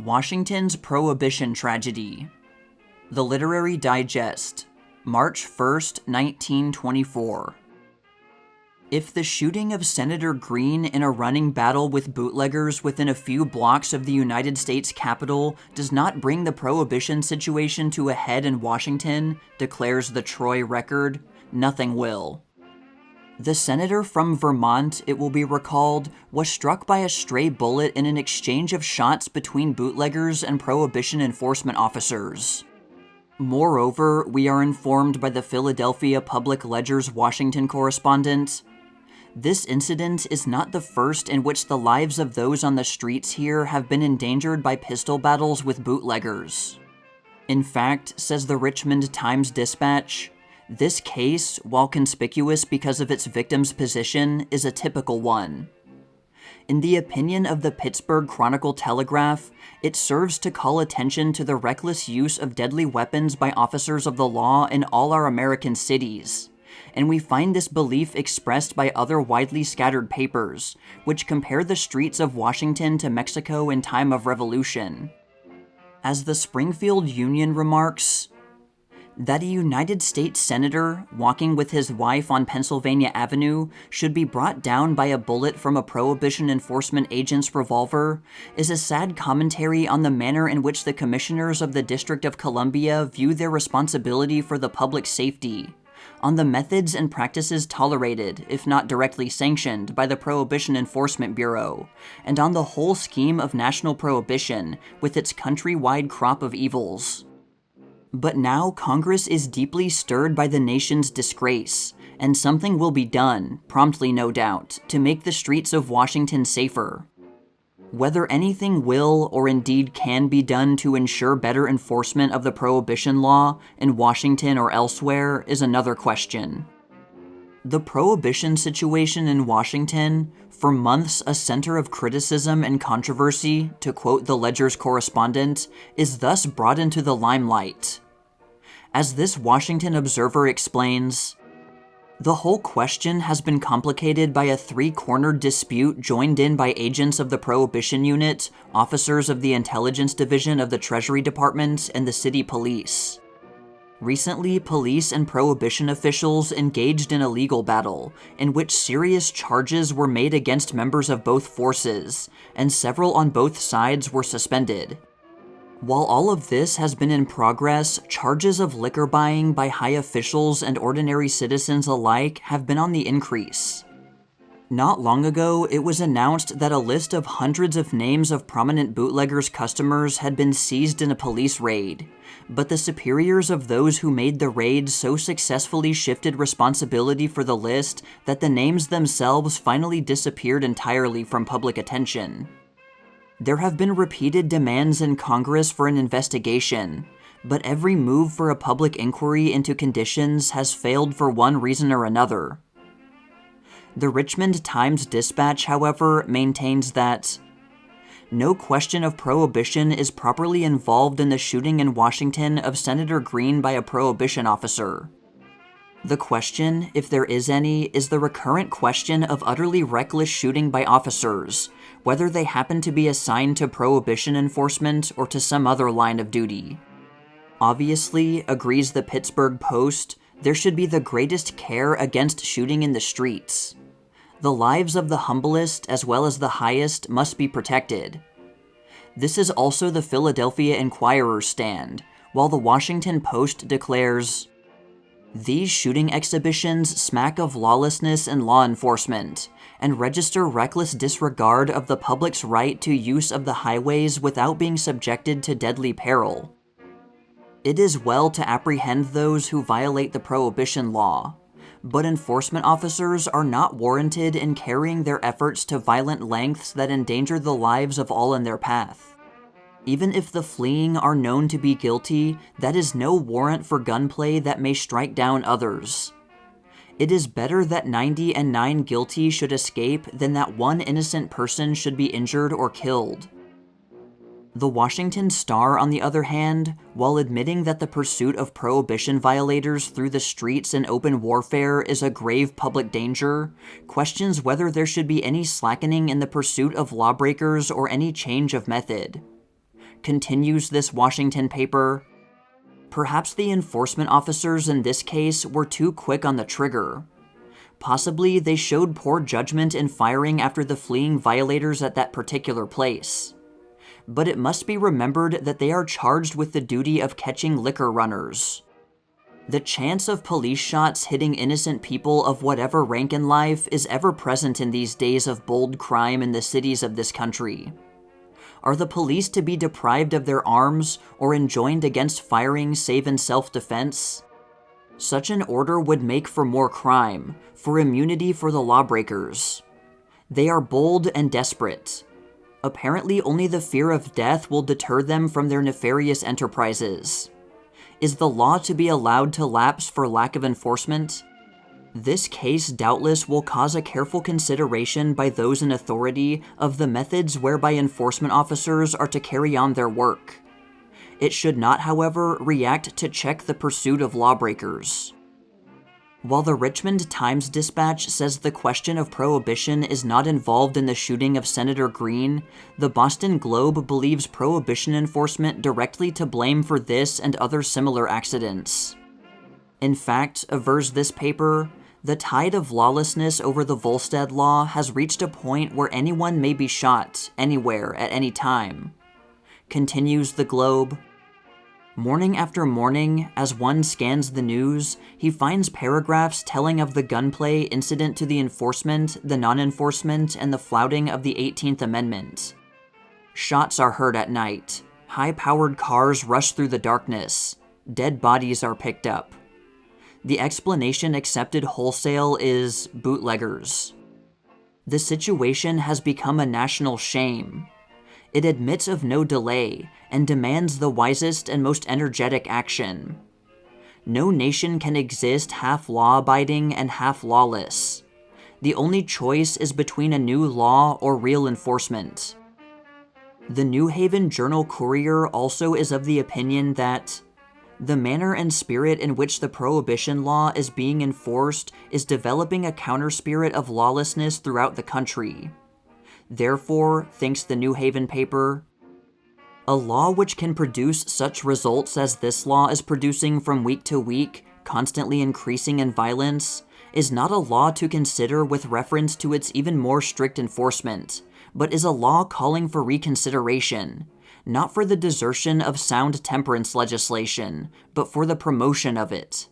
Washington's Prohibition Tragedy. The Literary Digest, March 1st, 1924. If the shooting of Senator Greene in a running battle with bootleggers within a few blocks of the United States Capitol does not bring the Prohibition situation to a head in Washington, declares the Troy Record, nothing will. The senator from Vermont, it will be recalled, was struck by a stray bullet in an exchange of shots between bootleggers and Prohibition enforcement officers. Moreover, we are informed by the Philadelphia Public Ledger's Washington correspondent, this incident is not the first in which the lives of those on the streets here have been endangered by pistol battles with bootleggers. In fact, says the Richmond Times-Dispatch, this case, while conspicuous because of its victim's position, is a typical one. In the opinion of the Pittsburgh Chronicle-Telegraph, it serves to call attention to the reckless use of deadly weapons by officers of the law in all our American cities, and we find this belief expressed by other widely scattered papers, which compare the streets of Washington to Mexico in time of revolution. As the Springfield Union remarks, that a United States senator, walking with his wife on Pennsylvania Avenue, should be brought down by a bullet from a Prohibition enforcement agent's revolver is a sad commentary on the manner in which the commissioners of the District of Columbia view their responsibility for the public safety, on the methods and practices tolerated, if not directly sanctioned, by the Prohibition Enforcement Bureau, and on the whole scheme of national prohibition with its countrywide crop of evils. But now Congress is deeply stirred by the nation's disgrace, and something will be done, promptly no doubt, to make the streets of Washington safer. Whether anything will or indeed can be done to ensure better enforcement of the Prohibition law in Washington or elsewhere is another question. The Prohibition situation in Washington, for months a center of criticism and controversy, to quote the Ledger's correspondent, is thus brought into the limelight. As this Washington Observer explains, the whole question has been complicated by a three-cornered dispute joined in by agents of the Prohibition Unit, officers of the Intelligence Division of the Treasury Department, and the city police. Recently, police and Prohibition officials engaged in a legal battle, in which serious charges were made against members of both forces, and several on both sides were suspended. While all of this has been in progress, charges of liquor buying by high officials and ordinary citizens alike have been on the increase. Not long ago, it was announced that a list of hundreds of names of prominent bootleggers' customers had been seized in a police raid, but the superiors of those who made the raid so successfully shifted responsibility for the list that the names themselves finally disappeared entirely from public attention. There have been repeated demands in Congress for an investigation, but every move for a public inquiry into conditions has failed for one reason or another. The Richmond Times-Dispatch, however, maintains that no question of prohibition is properly involved in the shooting in Washington of Senator Greene by a Prohibition officer. The question, if there is any, is the recurrent question of utterly reckless shooting by officers, whether they happen to be assigned to Prohibition enforcement or to some other line of duty. Obviously, agrees the Pittsburgh Post, there should be the greatest care against shooting in the streets. The lives of the humblest as well as the highest must be protected. This is also the Philadelphia Inquirer's stand, while the Washington Post declares, "These shooting exhibitions smack of lawlessness and law enforcement, and register reckless disregard of the public's right to use of the highways without being subjected to deadly peril. It is well to apprehend those who violate the Prohibition law, but enforcement officers are not warranted in carrying their efforts to violent lengths that endanger the lives of all in their path. Even if the fleeing are known to be guilty, that is no warrant for gunplay that may strike down others. It is better that 99 guilty should escape than that one innocent person should be injured or killed." The Washington Star, on the other hand, while admitting that the pursuit of Prohibition violators through the streets in open warfare is a grave public danger, questions whether there should be any slackening in the pursuit of lawbreakers or any change of method. Continues this Washington paper. Perhaps the enforcement officers in this case were too quick on the trigger. Possibly they showed poor judgment in firing after the fleeing violators at that particular place. But it must be remembered that they are charged with the duty of catching liquor runners. The chance of police shots hitting innocent people of whatever rank in life is ever present in these days of bold crime in the cities of this country. Are the police to be deprived of their arms or enjoined against firing save in self-defense? Such an order would make for more crime, for immunity for the lawbreakers. They are bold and desperate. Apparently, only the fear of death will deter them from their nefarious enterprises. Is the law to be allowed to lapse for lack of enforcement? This case doubtless will cause a careful consideration by those in authority of the methods whereby enforcement officers are to carry on their work. It should not, however, react to check the pursuit of lawbreakers. While the Richmond Times-Dispatch says the question of prohibition is not involved in the shooting of Senator Greene, the Boston Globe believes prohibition enforcement directly to blame for this and other similar accidents. In fact, avers this paper, the tide of lawlessness over the Volstead law has reached a point where anyone may be shot, anywhere, at any time. Continues the Globe. Morning after morning, as one scans the news, he finds paragraphs telling of the gunplay incident to the enforcement, the non-enforcement, and the flouting of the 18th Amendment. Shots are heard at night. High-powered cars rush through the darkness. Dead bodies are picked up. The explanation accepted wholesale is bootleggers. The situation has become a national shame. It admits of no delay and demands the wisest and most energetic action. No nation can exist half law-abiding and half lawless. The only choice is between a new law or real enforcement. The New Haven Journal-Courier also is of the opinion that the manner and spirit in which the prohibition law is being enforced is developing a counter-spirit of lawlessness throughout the country. Therefore, thinks the New Haven paper, a law which can produce such results as this law is producing from week to week, constantly increasing in violence, is not a law to consider with reference to its even more strict enforcement, but is a law calling for reconsideration, not for the desertion of sound temperance legislation, but for the promotion of it.